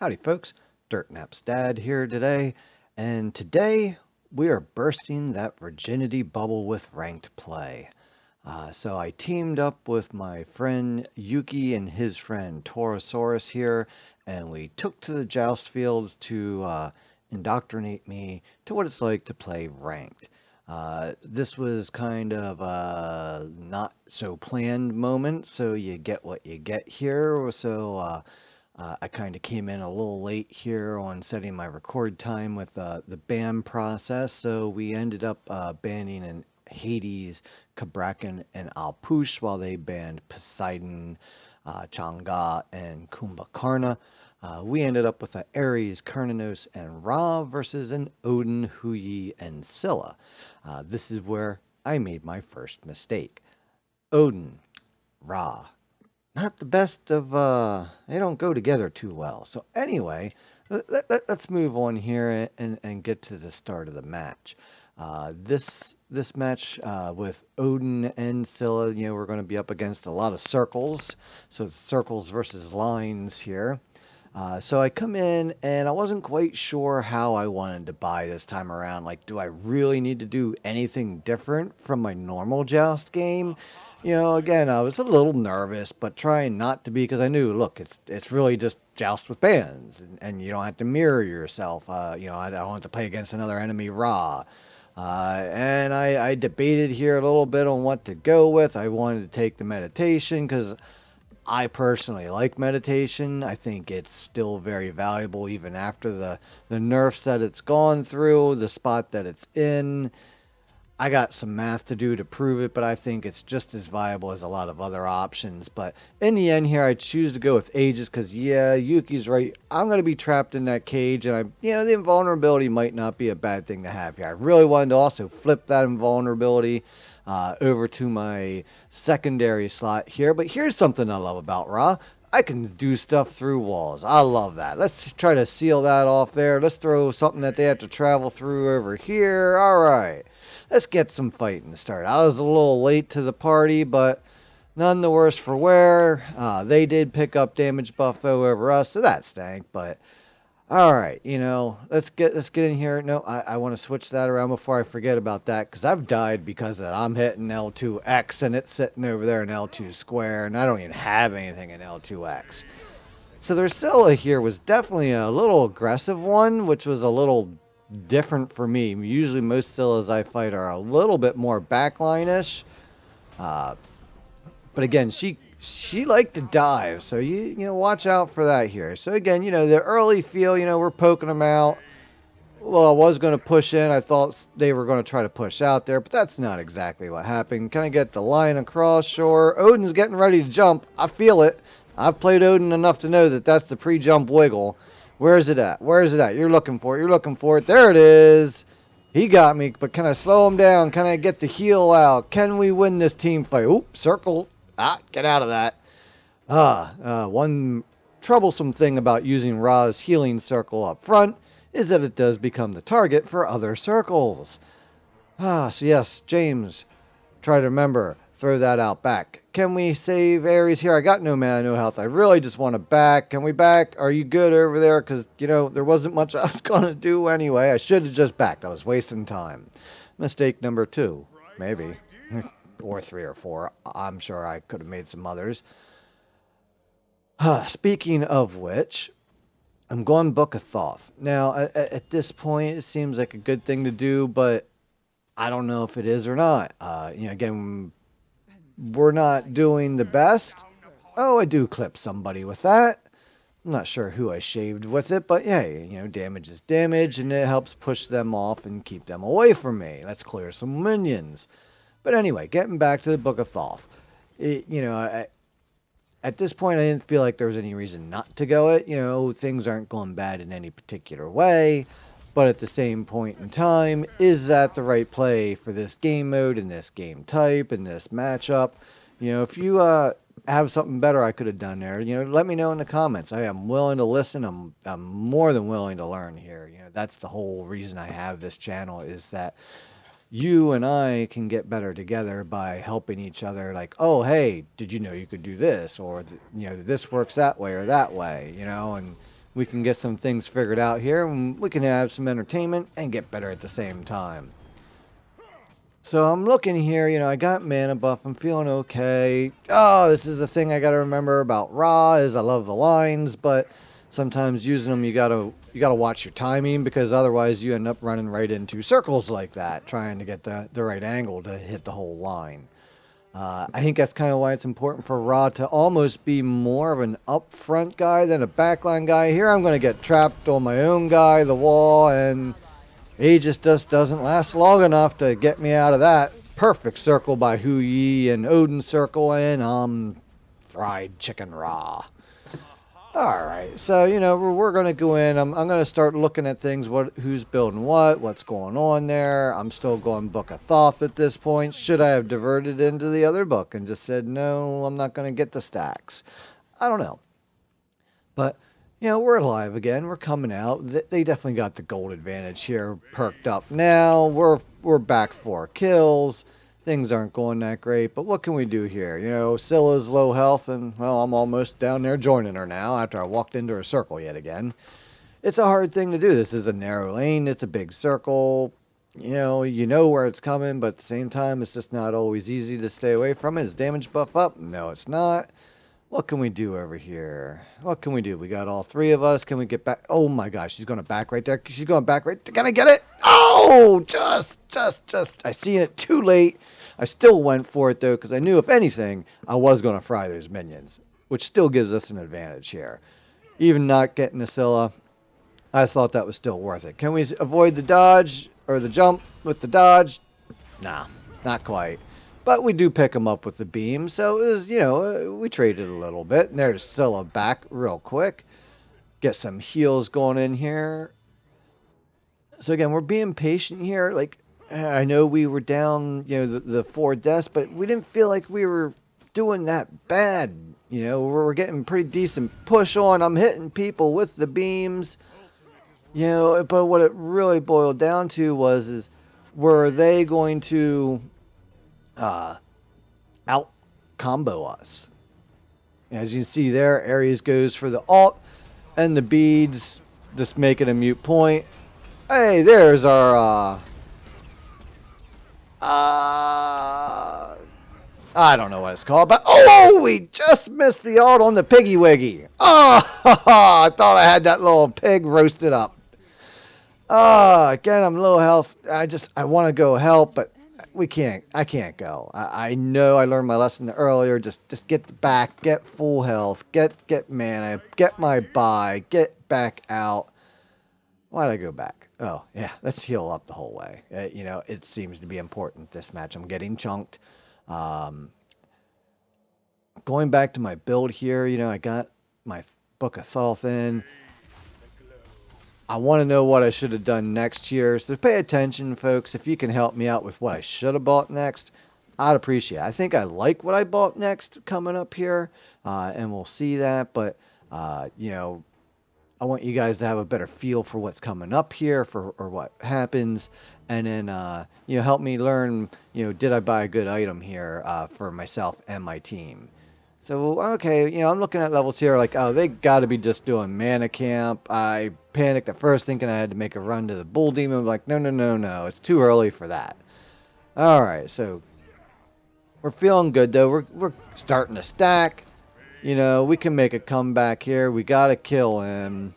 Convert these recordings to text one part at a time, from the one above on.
Howdy folks, Dirtnap's dad here today, and today we are bursting that virginity bubble with ranked play. So I teamed up with my friend Yuki and his friend Torosaurus here, and we took to the joust fields to indoctrinate me to what it's like to play ranked. This was kind of a not so planned moment, so you get what you get here. I kind of came in a little late here on setting my record time with the ban process, so we ended up banning in Hades, Kabrakan, and Alpush while they banned Poseidon, Chang'e, and Kumbhakarna. We ended up with Ares, Kerninos, and Ra versus an Odin, Huyi, and Scylla. This is where I made my first mistake. Odin, Ra, not the best of they don't go together too well. So anyway, let's move on here and get to the start of the match. This match with Odin and Scylla, we're going to be up against a lot of circles. So it's circles versus lines here. So I come in and I wasn't quite sure how I wanted to buy this time around. Like, do I really need to do anything different from my normal joust game? Again, I was a little nervous, but trying not to be because I knew, look, it's really just joust with bands, and you don't have to mirror yourself. I don't have to play against another enemy raw. And I debated here a little bit on what to go with. I wanted to take the meditation because I personally like meditation. I think it's still very valuable even after the nerfs that it's gone through, the spot that it's in. I got some math to do to prove it, but I think it's just as viable as a lot of other options. But in the end here, I choose to go with Aegis because, yeah, Yuki's right. I'm going to be trapped in that cage, and the invulnerability might not be a bad thing to have here. I really wanted to also flip that invulnerability over to my secondary slot here. But here's something I love about Ra. I can do stuff through walls. I love that. Let's try to seal that off there. Let's throw something that they have to travel through over here. All right. Let's get some fighting started. I was a little late to the party, but none the worse for wear. They did pick up damage buff though over us, so that stank. But all right, let's get in here. No, I want to switch that around before I forget about that because I've died because of that. I'm hitting L2X and it's sitting over there in L2 square, and I don't even have anything in L2X. So their Scylla here was definitely a little aggressive one, which was a little different for me. Usually most Scyllas I fight are a little bit more backline-ish. But again, she liked to dive, so you watch out for that here. So again, the early feel, we're poking them out. Well, I was going to push in. I thought they were going to try to push out there, but that's not exactly what happened. Can I get the line across? Sure. Odin's getting ready to jump. I feel it. I've played Odin enough to know that that's the pre-jump wiggle. Where is it at? Where is it at? You're looking for it. You're looking for it. There it is. He got me, but can I slow him down? Can I get the heal out? Can we win this team fight? Oop, circle. Get out of that. One troublesome thing about using Ra's healing circle up front is that it does become the target for other circles. So yes, James, try to remember. Throw that out back. Can we save Ares here? I got no mana, no health. I really just want to back. Can we back? Are you good over there? Because, there wasn't much I was going to do anyway. I should have just backed. I was wasting time. Mistake number 2. Maybe. Or 3 or 4. I'm sure I could have made some others. Speaking of which, I'm going Book of Thoth. Now, at this point, it seems like a good thing to do, but I don't know if it is or not. Again, we're not doing the best. Oh, I do clip somebody with that. I'm not sure who I shaved with it, but yeah, damage is damage, and it helps push them off and keep them away from me. Let's clear some minions. But anyway, getting back to the Book of Thoth. At this point, I didn't feel like there was any reason not to go it. Things aren't going bad in any particular way. But at the same point in time, is that the right play for this game mode and this game type and this matchup? If you have something better I could have done there, let me know in the comments. I am willing to listen. I'm more than willing to learn here. That's the whole reason I have this channel, is that you and I can get better together by helping each other. Like, oh, hey, did you know you could do this? Or, this works that way or that way, and we can get some things figured out here, and we can have some entertainment and get better at the same time. So I'm looking here, I got mana buff, I'm feeling okay. Oh, this is the thing I gotta remember about Ra, is I love the lines, but sometimes using them you gotta watch your timing, because otherwise you end up running right into circles like that, trying to get the right angle to hit the whole line. I think that's kind of why it's important for Ra to almost be more of an upfront guy than a backline guy. Here I'm going to get trapped on my own guy, the wall, and he just doesn't last long enough to get me out of that. Perfect circle by Hu Yi and Odin circle, and fried chicken Ra. Alright, so, we're going to go in. I'm going to start looking at things, who's building what's going on there. I'm still going Book of Thoth at this point. Should I have diverted into the other book and just said, no, I'm not going to get the stacks? I don't know. But, we're alive again. We're coming out. They definitely got the gold advantage here perked up now. We're back 4 kills. Things aren't going that great, but what can we do here? Scylla's low health, and, well, I'm almost down there joining her now after I walked into her circle yet again. It's a hard thing to do. This is a narrow lane. It's a big circle. You know where it's coming, but at the same time, it's just not always easy to stay away from it. Is damage buff up? No, it's not. What can we do over here? What can we do? We got all 3 of us. Can we get back? Oh my gosh, she's going to back right there. She's going back right there. Can I get it? Oh, just. I seen it too late. I still went for it, though, because I knew, if anything, I was going to fry those minions, which still gives us an advantage here. Even not getting the Scylla, I thought that was still worth it. Can we avoid the dodge or the jump with the dodge? Nah, not quite. But we do pick them up with the beam, so it was, we traded a little bit. And there's Scylla back real quick. Get some heals going in here. So again, we're being patient here. Like, I know we were down, the 4 deaths, but we didn't feel like we were doing that bad. We're getting pretty decent push on. I'm hitting people with the beams. But what it really boiled down to is were they going to out combo us? As you can see there, Ares goes for the ult, and the beads just make it a mute point. Hey, there's our I don't know what it's called, but we just missed the ult on the Piggy Wiggy. Oh, I thought I had that little pig roasted up. Again, I'm low health. I want to go help, but I can't go. I know I learned my lesson earlier. Just get back, get full health, get mana, get my buy, get back out. Why'd I go back? Oh, yeah, let's heal up the whole way. It seems to be important this match. I'm getting chunked. Going back to my build here, I got my Book of Thoth in. I want to know what I should have done next here. So pay attention, folks. If you can help me out with what I should have bought next, I'd appreciate it. I think I like what I bought next coming up here, and we'll see that. But, I want you guys to have a better feel for what's coming up here, or what happens, and then help me learn. Did I buy a good item here for myself and my team? So okay, I'm looking at levels here like, oh, they got to be just doing mana camp. I panicked at first, thinking I had to make a run to the bull demon. I'm like, no, it's too early for that. All right, so we're feeling good though. We're starting to stack. We can make a comeback here. We got to kill him.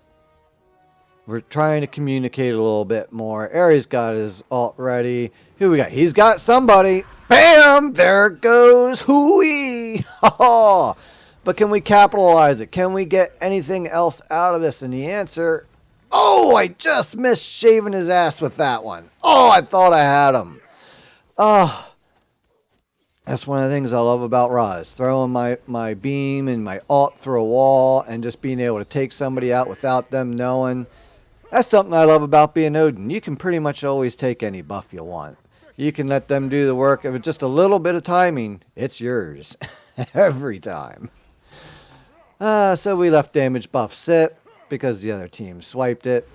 We're trying to communicate a little bit more. Ares got his ult ready. Who we got? He's got somebody. Bam! There goes Hui. But can we capitalize it? Can we get anything else out of this? And the answer, I just missed shaving his ass with that one. I thought I had him. That's one of the things I love about Ra, is throwing my beam and my ult through a wall and just being able to take somebody out without them knowing. That's something I love about being Odin. You can pretty much always take any buff you want. You can let them do the work. If it's just a little bit of timing, it's yours. Every time. So we left damage buff sit because the other team swiped it.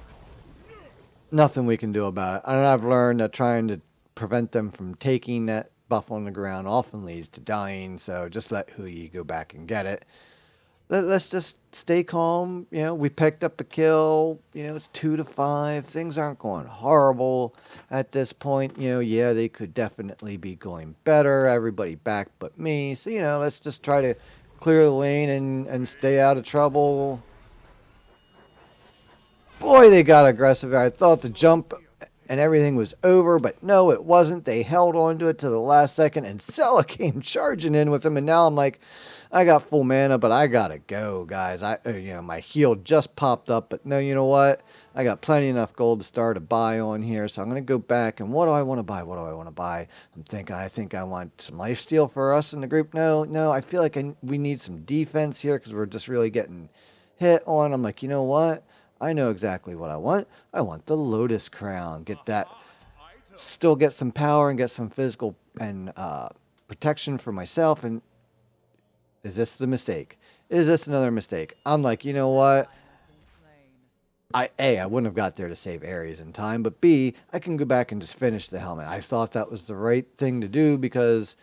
Nothing we can do about it. And I've learned that trying to prevent them from taking that buff on the ground often leads to dying, so just let Hui go back and get it. Let's just stay calm. You know, we picked up a kill. You know, it's 2-5. Things aren't going horrible at this point. You know, yeah, they could definitely be going better. Everybody back but me. So, you know, let's just try to clear the lane and stay out of trouble. Boy, they got aggressive. I thought the jump and everything was over, but no, it wasn't. They held on to it to the last second, and Sella came charging in with him, and now I'm like, I got full mana, but I gotta go, guys. My heal just popped up, but no, you know what? I got plenty enough gold to start a buy on here, so I'm gonna go back. And what do I want to buy? What do I want to buy? I'm thinking, I think I want some lifesteal for us in the group. No, I feel like we need some defense here because we're just really getting hit on. I'm like, you know what? I know exactly what I want. I want the Lotus Crown. Get that, still get some power and get some physical and protection for myself. And is this the mistake? Is this another mistake? I'm like, you know what? I wouldn't have got there to save Ares in time, but B, I can go back and just finish the helmet. I thought that was the right thing to do because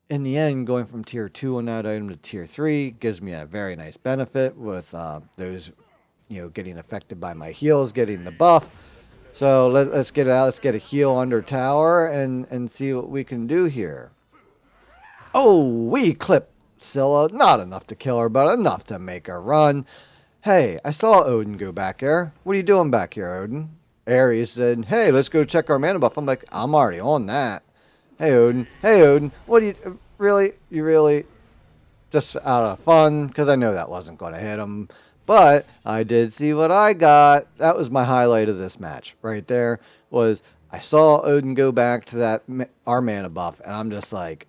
in the end, going from tier 2 on that item to tier 3 gives me a very nice benefit with those, you know, getting affected by my heals, getting the buff. So let's get it out. Let's get a heal under tower and see what we can do here. Oh, we clipped Scylla. Not enough to kill her, but enough to make her run. Hey, I saw Odin go back there. What are you doing back here, Odin? Ares said, hey, let's go check our mana buff. I'm like, I'm already on that. Hey, Odin. Hey, Odin. What do you... Really? You really... Just out of fun? Because I know that wasn't going to hit him. But I did see what I got. That was my highlight of this match. Right there was... I saw Odin go back to that our mana buff. And I'm just like...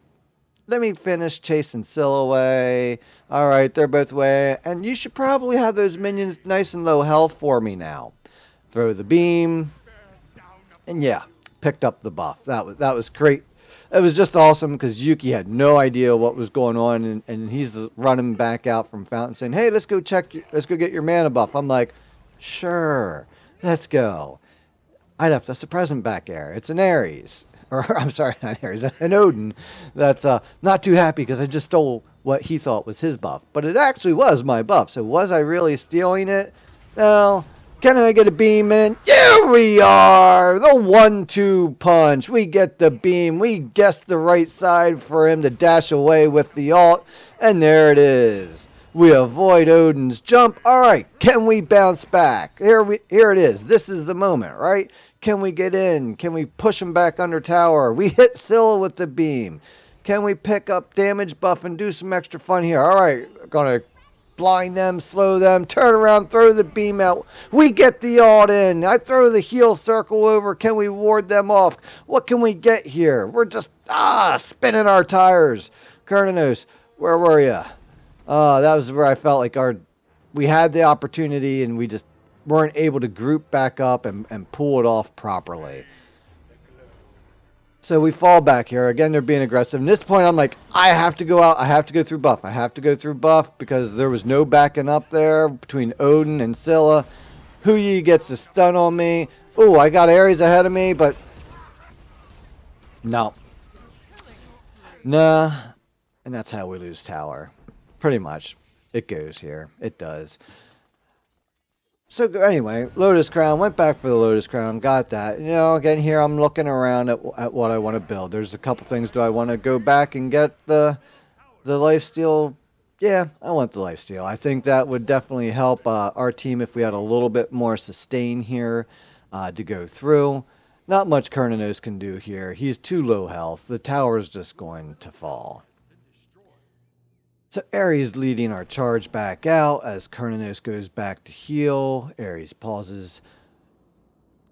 Let me finish chasing Syl away. Alright, they're both away. And you should probably have those minions nice and low health for me now. Throw the beam. And yeah, picked up the buff. That was great. It was just awesome because Yuki had no idea what was going on. And he's running back out from Fountain saying, hey, let's go get your mana buff. I'm like, sure, let's go. I left us a present back there. It's an Ares. Or, I'm sorry, not Ares, an Odin that's not too happy because I just stole what he thought was his buff. But it actually was my buff, so was I really stealing it? No. Can I get a beam in? Here we are! The 1-2 punch. We get the beam. We guess the right side for him to dash away with the ult. And there it is. We avoid Odin's jump. Alright, can we bounce back? Here it is. This is the moment, right? Can we get in? Can we push him back under tower? We hit Scylla with the beam. Can we pick up damage buff and do some extra fun here? Alright, gonna blind them, slow them, turn around, throw the beam out. We get the ult in. I throw the heal circle over. Can we ward them off? What can we get here? We're just, spinning our tires. Kurnanos, where were you? That was where I felt like we had the opportunity and we just weren't able to group back up and pull it off properly. So we fall back here. Again, they're being aggressive. And at this point, I'm like, I have to go out. I have to go through buff. I have to go through buff because there was no backing up there between Odin and Scylla. Huyi gets a stun on me. Oh, I got Ares ahead of me, but no. Nah. And that's how we lose tower. Pretty much. It goes here. It does. So anyway, Lotus Crown, went back for the Lotus Crown, got that. You know, again here I'm looking around at what I want to build. There's a couple things. Do I want to go back and get the lifesteal? Yeah, I want the lifesteal. I think that would definitely help our team if we had a little bit more sustain here to go through. Not much Kurnanos can do here. He's too low health. The tower is just going to fall. So Ares leading our charge back out as Kurnanos goes back to heal. Ares pauses,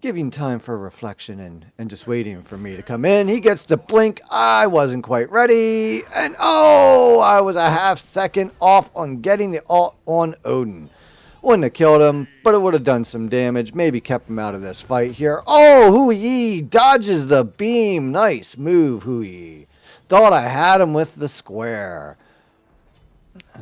giving time for reflection and just waiting for me to come in. He gets the blink. I wasn't quite ready. And I was a half second off on getting the ult on Odin. Wouldn't have killed him, but it would have done some damage. Maybe kept him out of this fight here. Oh, Huyi dodges the beam. Nice move, Huyi. Thought I had him with the square.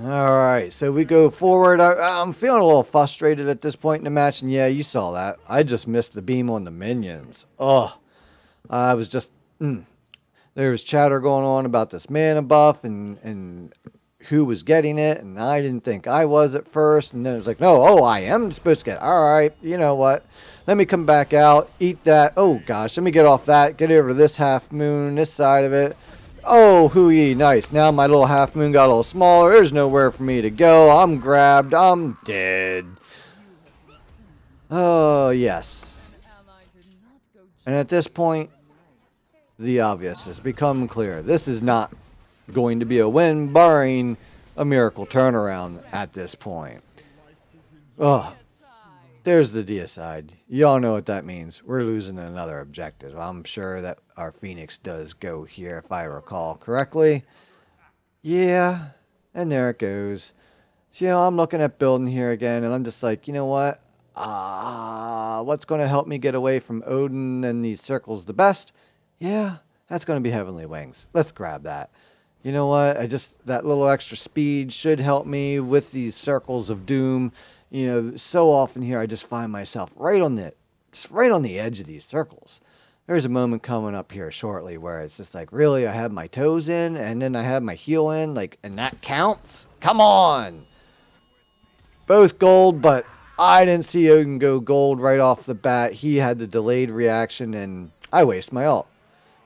Alright, so we go forward. I'm feeling a little frustrated at this point in the match, and yeah, you saw that. I just missed the beam on the minions. I was just... There was chatter going on about this mana buff, and who was getting it, and I didn't think I was at first, and then it was like, no, oh, I am supposed to get it. All right, you know what? Let me come back out, eat that. Oh, gosh, let me get off that, get over to this half moon, this side of it. Oh, hooey, nice. Now my little half moon got a little smaller. There's nowhere for me to go. I'm grabbed. I'm dead. Oh, yes. And at this point, the obvious has become clear. This is not going to be a win, barring a miracle turnaround at this point. Oh, there's the deicide. Y'all know what that means. We're losing another objective. I'm sure that our Phoenix does go here, if I recall correctly. Yeah, and there it goes. So, I'm looking at building here again, and I'm just like, you know what? What's going to help me get away from Odin and these circles the best? Yeah, that's going to be Heavenly Wings. Let's grab that. You know what? That little extra speed should help me with these circles of doom. So often here I just find myself right on the edge of these circles. There's a moment coming up here shortly where it's just like, really, I have my toes in and then I have my heel in, like, and that counts? Come on! Both gold, but I didn't see Odin go gold right off the bat. He had the delayed reaction and I waste my ult.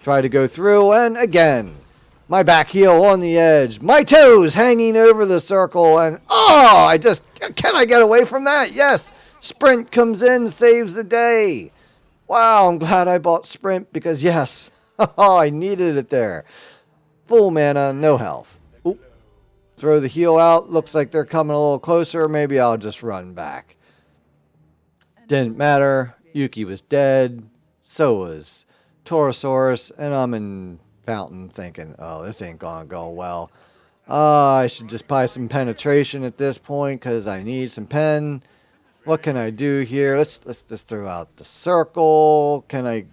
Try to go through, and again, my back heel on the edge. My toes hanging over the circle, and can I get away from that? Yes! Sprint comes in, saves the day. Wow, I'm glad I bought Sprint because, yes, I needed it there. Full mana, no health. Oop. Throw the heel out. Looks like they're coming a little closer. Maybe I'll just run back. Didn't matter. Yuki was dead. So was Taurosaurus, and I'm in Fountain thinking, oh, this ain't gonna go well. I should just buy some penetration at this point because I need some pen. What can I do here? Let's throw out the circle. Can I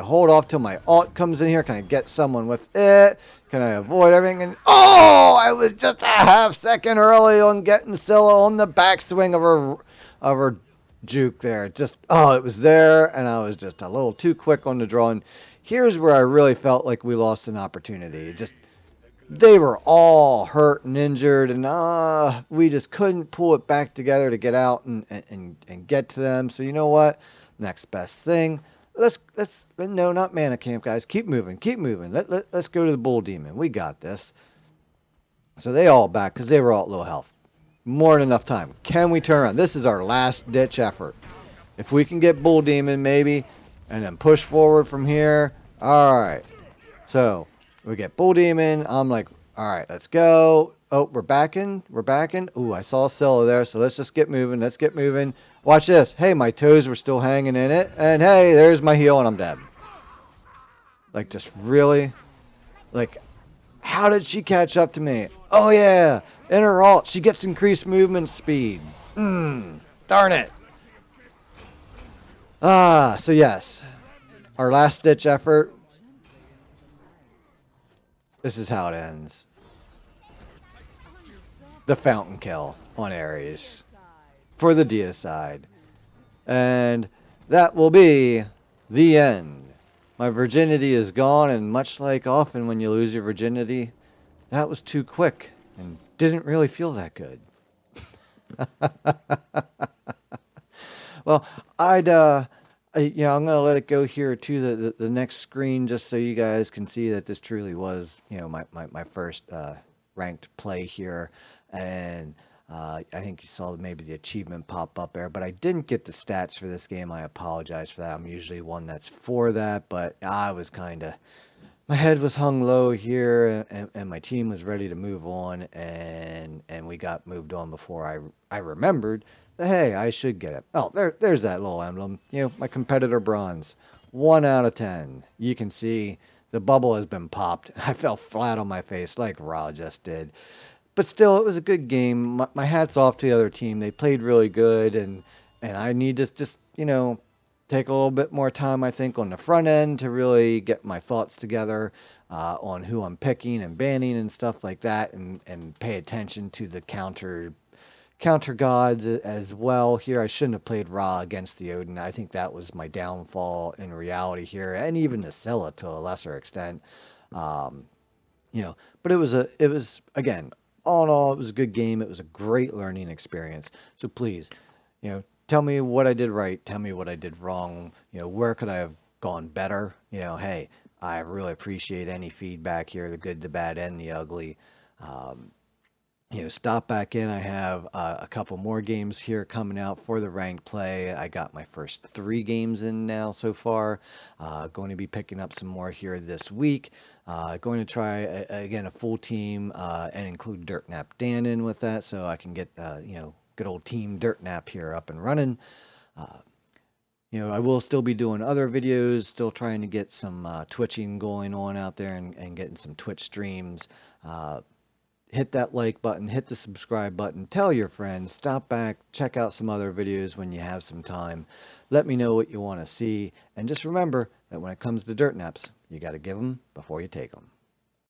hold off till my ult comes in here? Can I get someone with it? Can I avoid everything? And I was just a half second early on getting Scylla on the backswing of her juke there. It was there, and I was just a little too quick on the draw. And here's where I really felt like we lost an opportunity. They were all hurt and injured, and we just couldn't pull it back together to get out and get to them. So you know what? Next best thing. No, not mana camp, guys. Keep moving. Let's go to the bull demon. We got this. So they all back because they were all at low health. More than enough time. Can we turn around? This is our last ditch effort. If we can get bull demon maybe, and then push forward from here. All right. So we get bull demon. I'm like, all right, let's go. Oh, we're backing. Ooh, I saw Scylla there, so let's just get moving. Watch this. Hey, my toes were still hanging in it. And hey, there's my heel, and I'm dead. Like, just really? Like, how did she catch up to me? Oh, yeah. In her ult, she gets increased movement speed. Darn it. So yes. Our last ditch effort. This is how it ends. The fountain kill on Ares for the deicide. And that will be the end. My virginity is gone, and much like often when you lose your virginity, that was too quick and didn't really feel that good. Well, I'm gonna let it go here to the next screen just so you guys can see that this truly was, my first ranked play here, and I think you saw maybe the achievement pop up there, but I didn't get the stats for this game. I apologize for that. I'm usually one that's for that, but I was my head was hung low here, and my team was ready to move on, and we got moved on before I remembered that, hey, I should get it. Oh, there's that little emblem. My competitor bronze. 1 out of 10. You can see the bubble has been popped. I fell flat on my face like Ra just did. But still, it was a good game. My hat's off to the other team. They played really good, and I need to just, take a little bit more time, I think, on the front end to really get my thoughts together on who I'm picking and banning and stuff like that, and pay attention to the counter gods as well here. I shouldn't have played Ra against the Odin. I think that was my downfall in reality here, and even the Scylla to a lesser extent. But it was again, all in all, it was a good game. It was a great learning experience. So please, tell me what I did right. Tell me what I did wrong. Where could I have gone better? Hey, I really appreciate any feedback here, the good, the bad, and the ugly. Um, stop back in. I have a couple more games here coming out for the ranked play. I got my first 3 games in now so far. Going to be picking up some more here this week. Going to try again a full team and include Dirtnap Dan in with that, so I can get good old team Dirtnap here up and running. Uh, I will still be doing other videos, still trying to get some twitching going on out there and getting some Twitch streams. Hit that like button, hit the subscribe button, tell your friends, stop back, check out some other videos when you have some time. Let me know what you want to see, and just remember that when it comes to dirt naps, you got to give them before you take them.